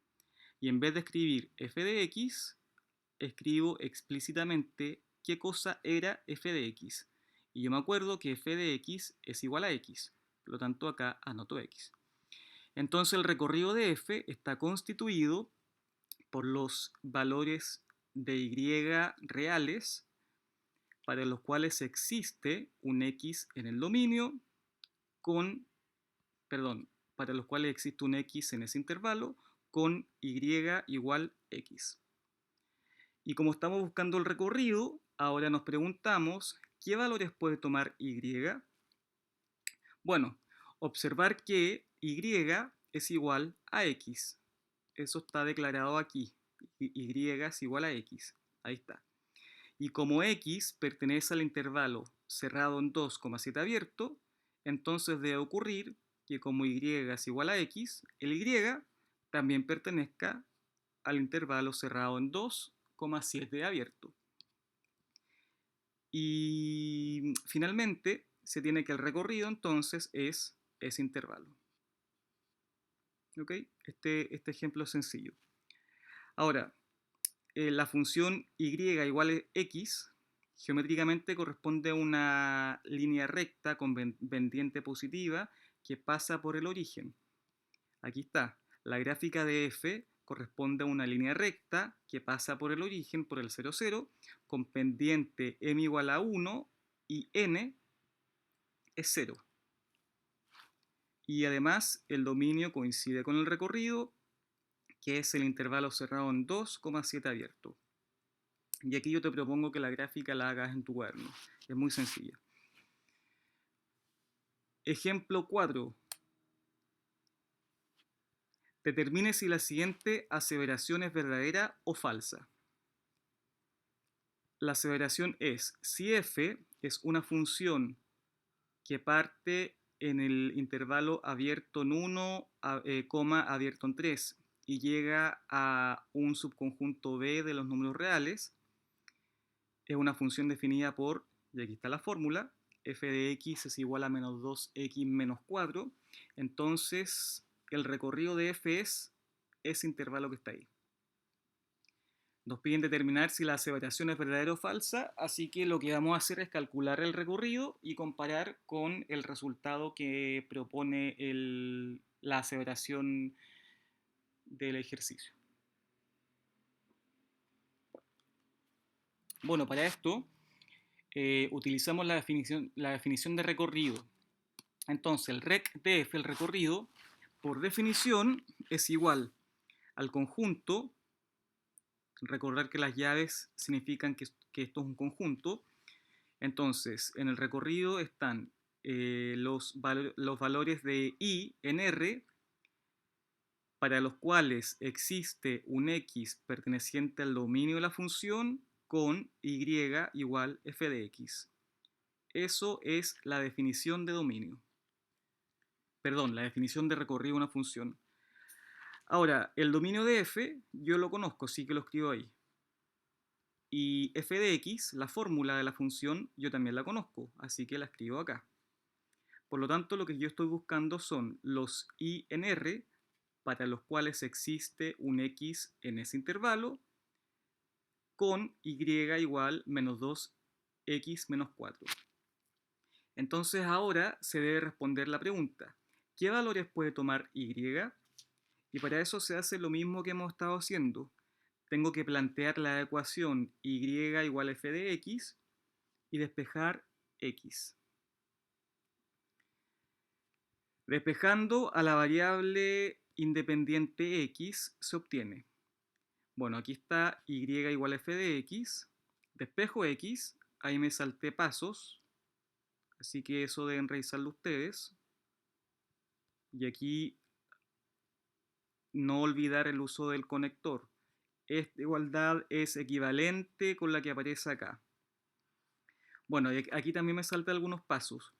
Y en vez de escribir f de x, escribo explícitamente qué cosa era f de x. Y yo me acuerdo que f de x es igual a x. Por lo tanto, acá anoto x. Entonces, el recorrido de f está constituido por los valores de y reales para los cuales existe un x en el dominio para los cuales existe un x en ese intervalo con y igual x. Y como estamos buscando el recorrido, ahora nos preguntamos, ¿qué valores puede tomar y? Bueno, observar que y es igual a x. Eso está declarado aquí. Y es igual a x. Ahí está. Y como x pertenece al intervalo cerrado en 2, 7 abierto, entonces debe ocurrir que como y es igual a x, el y también pertenezca al intervalo cerrado en 2, 7 abierto. Y finalmente se tiene que el recorrido entonces es ese intervalo. ¿Ok? Este ejemplo es sencillo. Ahora, la función y igual a x geométricamente corresponde a una línea recta con pendiente positiva que pasa por el origen. Aquí está. La gráfica de f corresponde a una línea recta que pasa por el origen, por el 0, 0, con pendiente m igual a 1 y n es 0. Y además el dominio coincide con el recorrido, que es el intervalo cerrado en 2, 7 abierto. Y aquí yo te propongo que la gráfica la hagas en tu cuaderno. Es muy sencilla. Ejemplo 4. Determine si la siguiente aseveración es verdadera o falsa. La aseveración es, si f es una función que parte en el intervalo abierto en 1, abierto en 3 y llega a un subconjunto B de los números reales, es una función definida por, y aquí está la fórmula, f de x es igual a menos 2x menos 4, entonces el recorrido de f es ese intervalo que está ahí. Nos piden determinar si la aseveración es verdadera o falsa, así que lo que vamos a hacer es calcular el recorrido y comparar con el resultado que propone la aseveración del ejercicio. Bueno, para esto utilizamos la definición de recorrido. Entonces, el rec de f, el recorrido, por definición es igual al conjunto. Recordar que las llaves significan que esto es un conjunto. Entonces, en el recorrido están los valores de i en R, para los cuales existe un x perteneciente al dominio de la función con y igual f de x. Eso es la definición de dominio. Perdón, la definición de recorrido de una función. Ahora, el dominio de f yo lo conozco, sí que lo escribo ahí. Y f de x, la fórmula de la función, yo también la conozco, así que la escribo acá. Por lo tanto, lo que yo estoy buscando son los i en R, para los cuales existe un x en ese intervalo, con y igual menos 2x menos 4. Entonces ahora se debe responder la pregunta, ¿qué valores puede tomar y? Y para eso se hace lo mismo que hemos estado haciendo. Tengo que plantear la ecuación y igual a f de x y despejar x. Despejando a la variable independiente x se obtiene, bueno, aquí está y igual a f de x, despejo x, ahí me salté pasos, así que eso deben revisarlo ustedes. Y aquí no olvidar el uso del conector. Esta igualdad es equivalente con la que aparece acá. Bueno, y aquí también me saltan algunos pasos.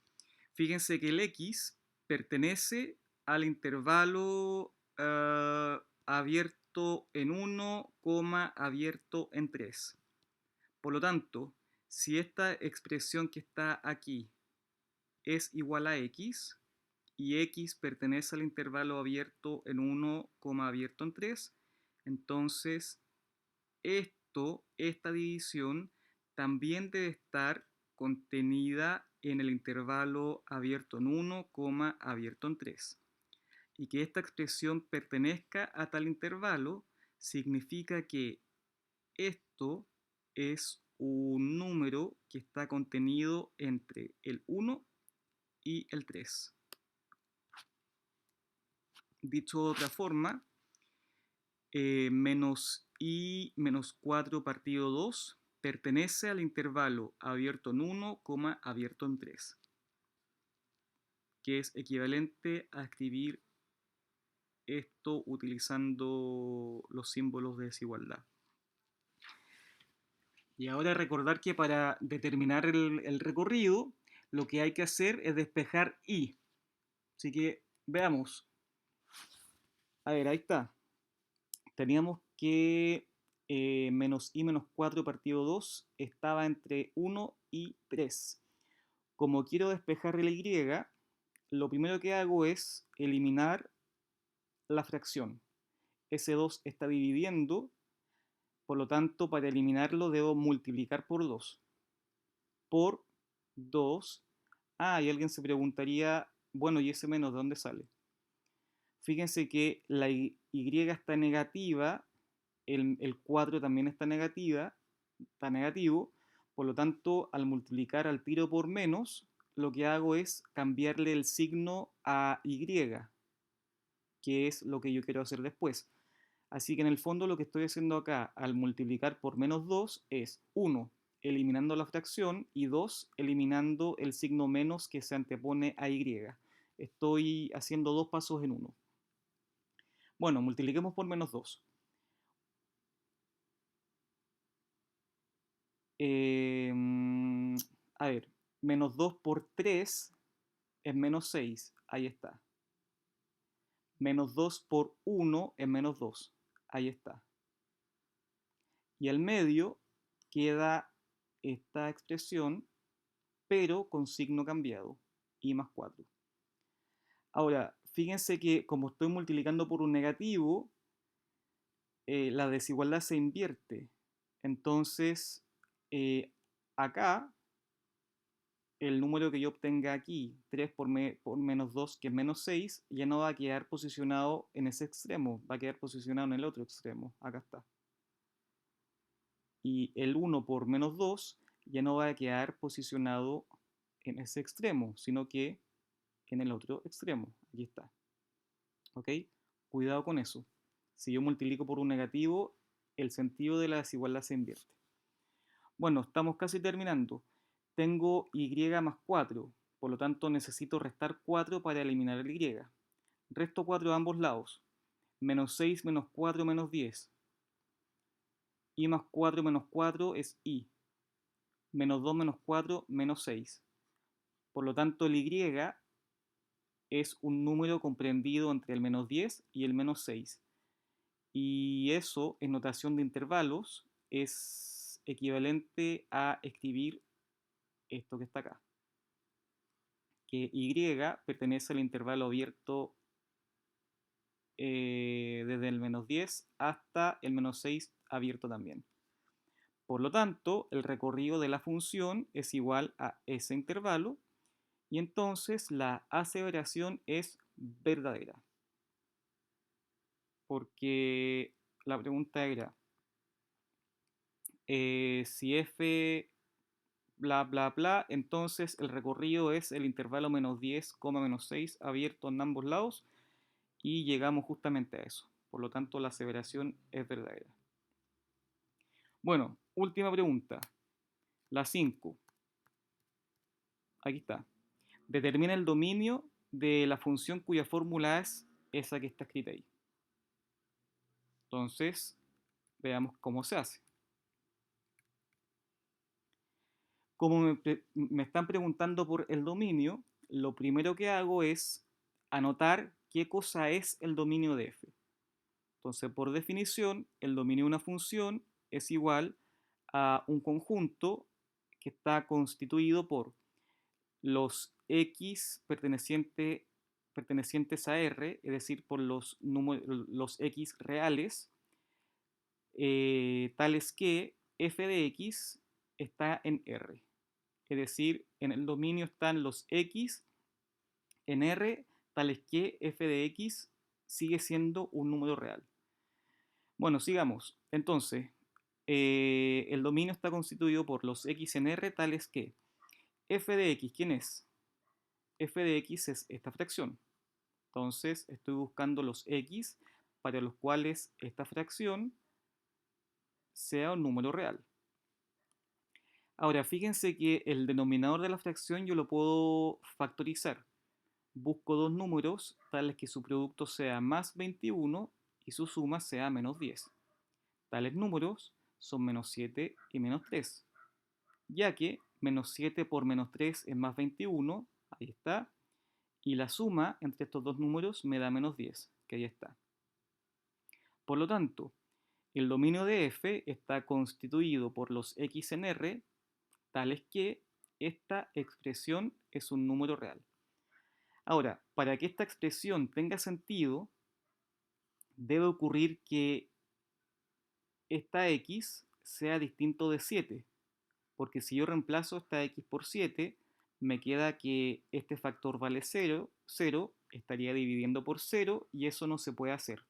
Fíjense que el x pertenece al intervalo abierto en 1, abierto en 3. Por lo tanto, si esta expresión que está aquí es igual a x, y x pertenece al intervalo abierto en 1, abierto en 3, entonces esta división también debe estar contenida en el intervalo abierto en 1, abierto en 3. Y que esta expresión pertenezca a tal intervalo significa que esto es un número que está contenido entre el 1 y el 3. Dicho de otra forma, menos i menos 4 partido 2 pertenece al intervalo abierto en 1, abierto en 3, que es equivalente a escribir esto utilizando los símbolos de desigualdad. Y ahora recordar que para determinar el recorrido, lo que hay que hacer es despejar i. Así que veamos. A ver, ahí está. Teníamos que menos i menos 4 partido 2 estaba entre 1 y 3. Como quiero despejar la y, lo primero que hago es eliminar la fracción. Ese 2 está dividiendo, por lo tanto, para eliminarlo debo multiplicar por 2. Por 2. Y alguien se preguntaría, bueno, ¿y ese menos de dónde sale? Fíjense que la y está negativa, el 4 también está negativo, por lo tanto, al multiplicar al tiro por menos, lo que hago es cambiarle el signo a y, que es lo que yo quiero hacer después. Así que en el fondo lo que estoy haciendo acá al multiplicar por menos 2 es 1, eliminando la fracción, y 2, eliminando el signo menos que se antepone a y. Estoy haciendo dos pasos en uno. Bueno, multipliquemos por menos 2. A ver, menos 2 por 3 es menos 6. Ahí está. Menos 2 por 1 es menos 2. Ahí está. Y al medio queda esta expresión, pero con signo cambiado, i más 4. Ahora, fíjense que como estoy multiplicando por un negativo, la desigualdad se invierte. Entonces, acá, el número que yo obtenga aquí, 3 por menos 2, que es menos 6, ya no va a quedar posicionado en ese extremo, va a quedar posicionado en el otro extremo. Acá está. Y el 1 por menos 2 ya no va a quedar posicionado en ese extremo, sino que en el otro extremo. Aquí está. ¿Ok? Cuidado con eso. Si yo multiplico por un negativo, el sentido de la desigualdad se invierte. Bueno, estamos casi terminando. Tengo y más 4, por lo tanto necesito restar 4 para eliminar el y. Resto 4 a ambos lados. Menos 6 menos 4 menos 10. I más 4 menos 4 es i. Menos 2 menos 4 menos 6. Por lo tanto, el y es un número comprendido entre el menos 10 y el menos 6. Y eso, en notación de intervalos, es equivalente a escribir esto que está acá. Que y pertenece al intervalo abierto desde el menos 10 hasta el menos 6 abierto también. Por lo tanto, el recorrido de la función es igual a ese intervalo, y entonces la aseveración es verdadera. Porque la pregunta era, si f bla bla bla, entonces el recorrido es el intervalo menos 10, menos 6 abierto en ambos lados y llegamos justamente a eso. Por lo tanto, la aseveración es verdadera. Bueno, última pregunta, la 5. Aquí está. Determina el dominio de la función cuya fórmula es esa que está escrita ahí. Entonces, veamos cómo se hace. Como me están preguntando por el dominio, lo primero que hago es anotar qué cosa es el dominio de f. Entonces, por definición, el dominio de una función es igual a un conjunto que está constituido por los x pertenecientes a R, es decir, por los x reales, tales que f de x está en R. Es decir, en el dominio están los x en R, tales que f de x sigue siendo un número real. Bueno, sigamos. Entonces, el dominio está constituido por los x en R, tales que f de x, ¿quién es? F de x es esta fracción. Entonces, estoy buscando los x para los cuales esta fracción sea un número real. Ahora, fíjense que el denominador de la fracción yo lo puedo factorizar. Busco dos números tales que su producto sea más 21 y su suma sea menos 10. Tales números son menos 7 y menos 3, ya que menos 7 por menos 3 es más 21, ahí está, y la suma entre estos dos números me da menos 10, que ahí está. Por lo tanto, el dominio de f está constituido por los x en R, tales que esta expresión es un número real. Ahora, para que esta expresión tenga sentido, debe ocurrir que esta x sea distinto de 7, porque si yo reemplazo esta x por 7, me queda que este factor vale 0, 0, estaría dividiendo por 0 y eso no se puede hacer.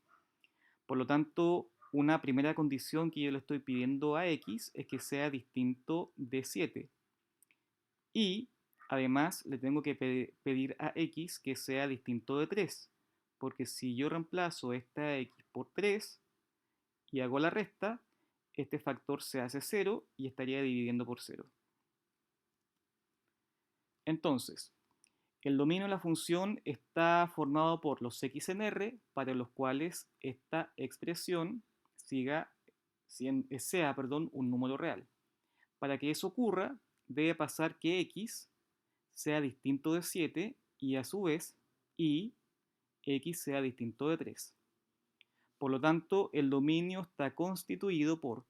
Por lo tanto, una primera condición que yo le estoy pidiendo a x es que sea distinto de 7. Y además le tengo que pedir a x que sea distinto de 3, porque si yo reemplazo esta x por 3 y hago la resta, este factor se hace 0 y estaría dividiendo por 0. Entonces, el dominio de la función está formado por los x en R, para los cuales esta expresión sea un número real. Para que eso ocurra, debe pasar que x sea distinto de 7 y a su vez y x sea distinto de 3. Por lo tanto, el dominio está constituido por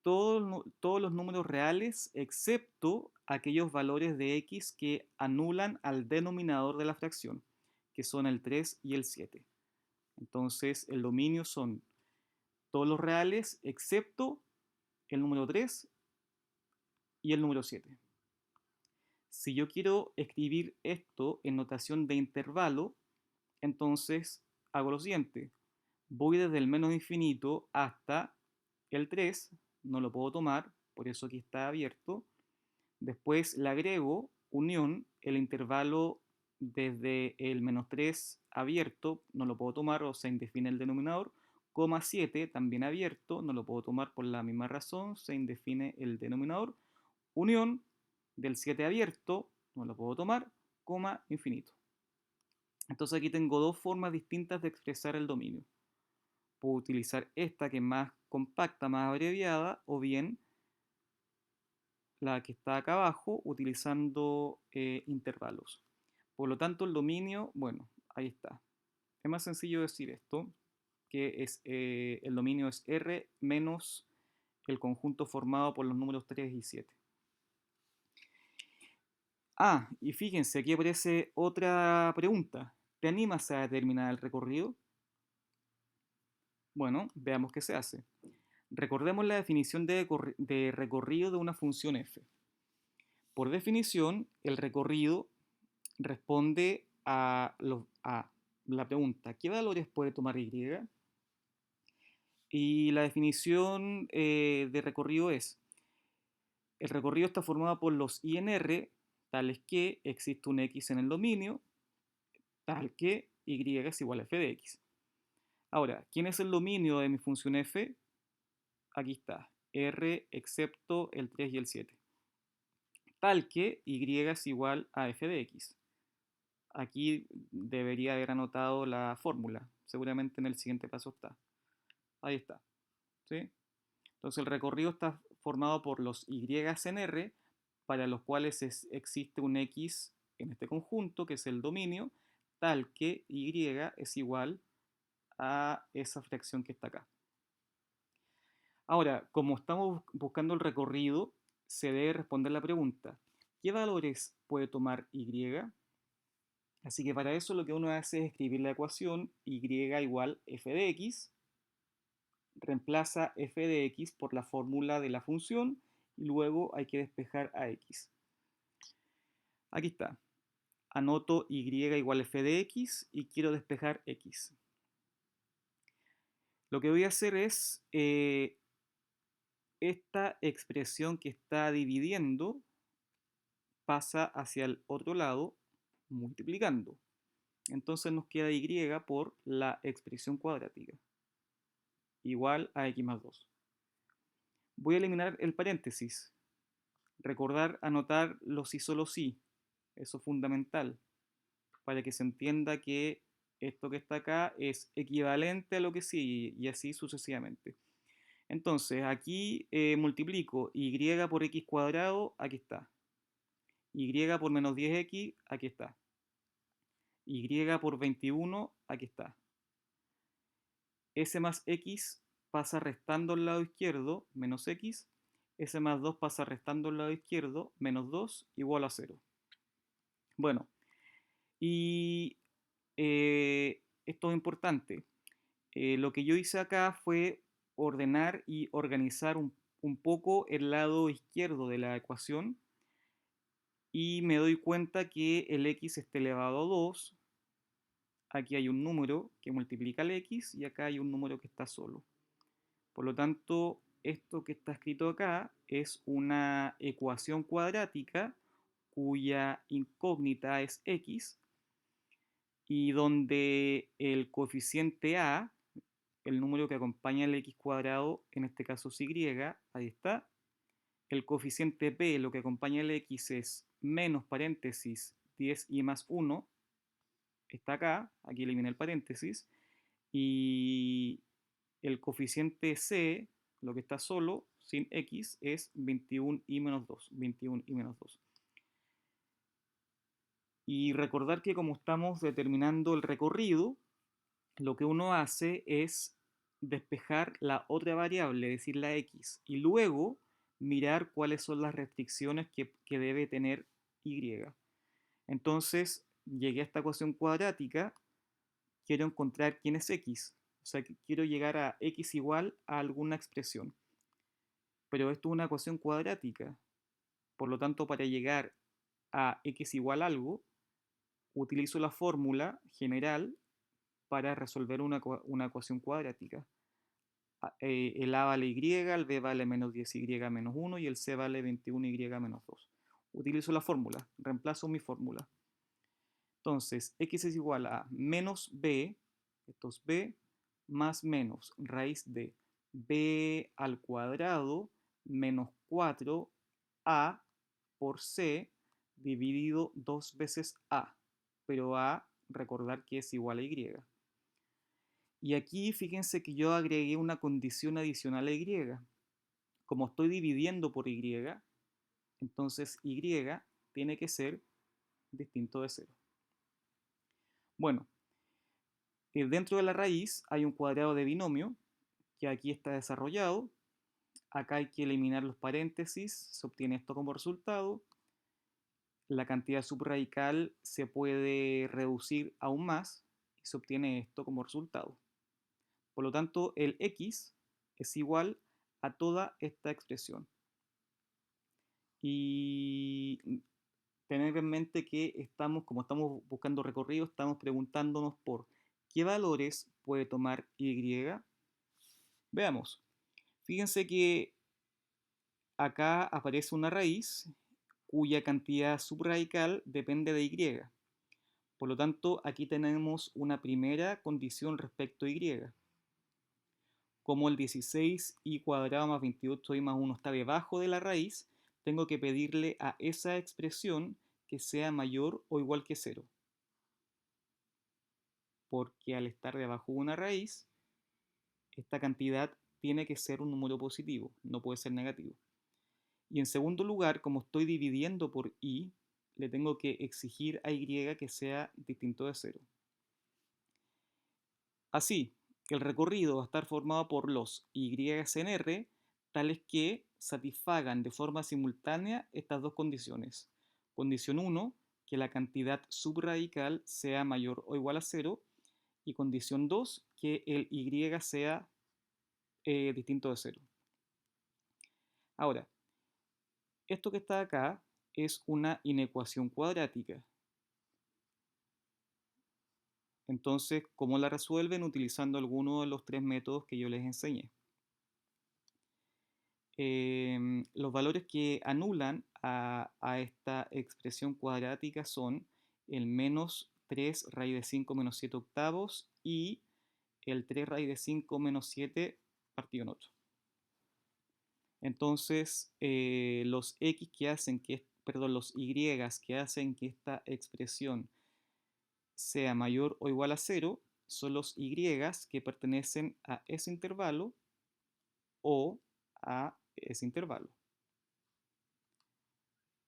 todos los números reales excepto aquellos valores de x que anulan al denominador de la fracción, que son el 3 y el 7. Entonces, el dominio son todos los reales excepto el número 3 y el número 7. Si yo quiero escribir esto en notación de intervalo, entonces hago lo siguiente. Voy desde el menos infinito hasta el 3, no lo puedo tomar, por eso aquí está abierto. Después le agrego unión, el intervalo desde el menos 3 abierto, no lo puedo tomar, o se indefine el denominador, coma 7 también abierto, no lo puedo tomar por la misma razón, se indefine el denominador, unión del 7 abierto, no lo puedo tomar, coma infinito. Entonces aquí tengo dos formas distintas de expresar el dominio. Puedo utilizar esta que es más compacta, más abreviada, o bien la que está acá abajo utilizando intervalos. Por lo tanto, el dominio, bueno, ahí está. Es más sencillo decir esto, que es, el dominio es R menos el conjunto formado por los números 3 y 7. Ah, y fíjense, aquí aparece otra pregunta. ¿Te animas a determinar el recorrido? Bueno, veamos qué se hace. Recordemos la definición de recorrido de una función f. Por definición, el recorrido responde a la pregunta, ¿qué valores puede tomar Y? Y la definición de recorrido es, el recorrido está formado por los INR, tales que existe un X en el dominio, tal que Y es igual a f de X. Ahora, ¿quién es el dominio de mi función f? Aquí está, R excepto el 3 y el 7. Tal que Y es igual a f de X. Aquí debería haber anotado la fórmula. Seguramente en el siguiente paso está. Ahí está. ¿Sí? Entonces el recorrido está formado por los Y en R, para los cuales existe un X en este conjunto, que es el dominio, tal que Y es igual a esa fracción que está acá. Ahora, como estamos buscando el recorrido, se debe responder la pregunta, ¿qué valores puede tomar Y? Así que para eso lo que uno hace es escribir la ecuación Y igual f de x, reemplaza f de x por la fórmula de la función y luego hay que despejar a x. Aquí está. Anoto Y igual f de x y quiero despejar x. Lo que voy a hacer es esta expresión que está dividiendo pasa hacia el otro lado multiplicando. Entonces nos queda y por la expresión cuadrática, igual a x más 2. Voy a eliminar el paréntesis. Recordar anotar los sí solo sí. Eso es fundamental para que se entienda que esto que está acá es equivalente a lo que sí y así sucesivamente. Entonces aquí multiplico y por x cuadrado, aquí está. Y por menos 10x, aquí está. Y por 21, aquí está. S más x pasa restando al lado izquierdo, menos x. S más 2 pasa restando al lado izquierdo, menos 2, igual a 0. Bueno, y esto es importante. Lo que yo hice acá fue ordenar y organizar un poco el lado izquierdo de la ecuación y me doy cuenta que el x está elevado a 2. Aquí hay un número que multiplica el x y acá hay un número que está solo. Por lo tanto, esto que está escrito acá es una ecuación cuadrática cuya incógnita es x y donde el coeficiente a, el número que acompaña el x cuadrado, en este caso es y, ahí está. El coeficiente b, lo que acompaña el x es menos paréntesis 10y más 1, está acá, aquí eliminé el paréntesis, y el coeficiente c, lo que está solo, sin x, es 21y menos 2, 21y menos 2. Y recordar que como estamos determinando el recorrido, lo que uno hace es despejar la otra variable, es decir, la x, y luego mirar cuáles son las restricciones que debe tener y. Entonces, llegué a esta ecuación cuadrática, quiero encontrar quién es x, o sea, que quiero llegar a x igual a alguna expresión. Pero esto es una ecuación cuadrática, por lo tanto, para llegar a x igual a algo, utilizo la fórmula general para resolver una ecuación cuadrática. El a vale y, el b vale menos 10y menos 1 y el c vale 21y menos 2. Utilizo la fórmula, reemplazo mi fórmula. Entonces, x es igual a menos b, esto es b, más menos raíz de b al cuadrado menos 4a por c dividido 2 veces a, pero a recordar que es igual a y. Y aquí fíjense que yo agregué una condición adicional a y. Como estoy dividiendo por y, entonces y tiene que ser distinto de 0. Bueno, dentro de la raíz hay un cuadrado de binomio que aquí está desarrollado. Acá hay que eliminar los paréntesis, se obtiene esto como resultado. La cantidad subradical se puede reducir aún más y se obtiene esto como resultado. Por lo tanto, el x es igual a toda esta expresión. Y tener en mente que como estamos buscando recorrido, estamos preguntándonos por qué valores puede tomar Y. Veamos. Fíjense que acá aparece una raíz cuya cantidad subradical depende de Y. Por lo tanto, aquí tenemos una primera condición respecto a Y. Como el 16y cuadrado más 28y más 1 está debajo de la raíz, tengo que pedirle a esa expresión que sea mayor o igual que 0. Porque al estar debajo de una raíz, esta cantidad tiene que ser un número positivo, no puede ser negativo. Y en segundo lugar, como estoy dividiendo por y, le tengo que exigir a y que sea distinto de 0. Así, el recorrido va a estar formado por los y en R, tales que satisfagan de forma simultánea estas dos condiciones. Condición 1, que la cantidad subradical sea mayor o igual a 0. Y condición 2, que el y sea distinto de 0. Ahora, esto que está acá es una inecuación cuadrática. Entonces, ¿cómo la resuelven? Utilizando alguno de los tres métodos que yo les enseñé. Los valores que anulan a esta expresión cuadrática son el menos 3 raíz de 5 menos 7 octavos y el 3 raíz de 5 menos 7 partido en 8. Entonces, los x que hacen que, perdón, los y que hacen que esta expresión sea mayor o igual a 0 son los y que pertenecen a ese intervalo o a ese intervalo.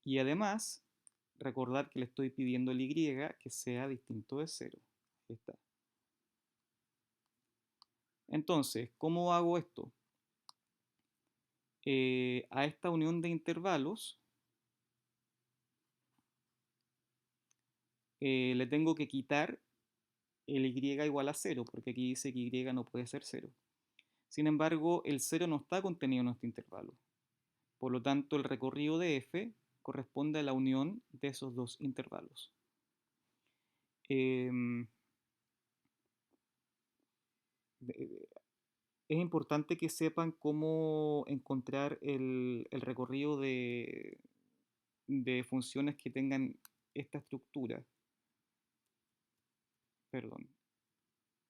Y además, recordar que le estoy pidiendo el y que sea distinto de 0. Ahí está. Entonces, ¿cómo hago esto? A esta unión de intervalos le tengo que quitar el y igual a 0, porque aquí dice que y no puede ser 0. Sin embargo, el 0 no está contenido en este intervalo. Por lo tanto, el recorrido de f corresponde a la unión de esos dos intervalos. Es importante que sepan cómo encontrar el recorrido de funciones que tengan esta estructura. Perdón,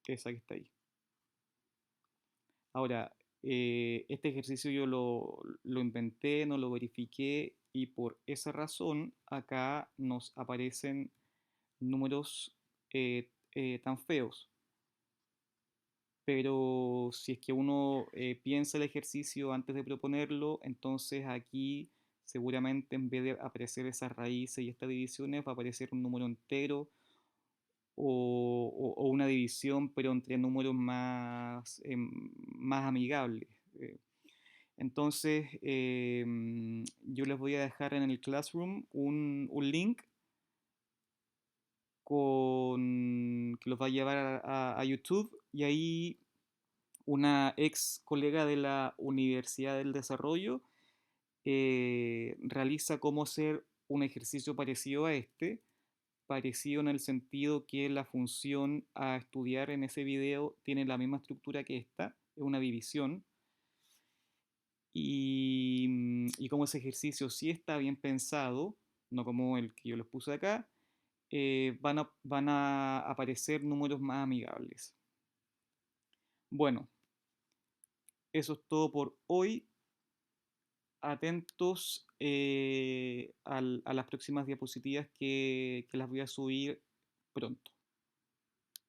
esa que está ahí. Ahora, este ejercicio yo lo inventé, no lo verifiqué y por esa razón acá nos aparecen números tan feos. Pero si es que uno piensa el ejercicio antes de proponerlo, entonces aquí seguramente en vez de aparecer esas raíces y estas divisiones va a aparecer un número entero o una división, pero entre números más amigables. Entonces, yo les voy a dejar en el Classroom un link que los va a llevar a YouTube y ahí una ex colega de la Universidad del Desarrollo realiza cómo hacer un ejercicio parecido a este, parecido en el sentido que la función a estudiar en ese video tiene la misma estructura que esta, es una división, y como ese ejercicio sí está bien pensado, no como el que yo les puse acá, van a aparecer números más amigables. Bueno, eso es todo por hoy. Atentos a las próximas diapositivas que las voy a subir pronto.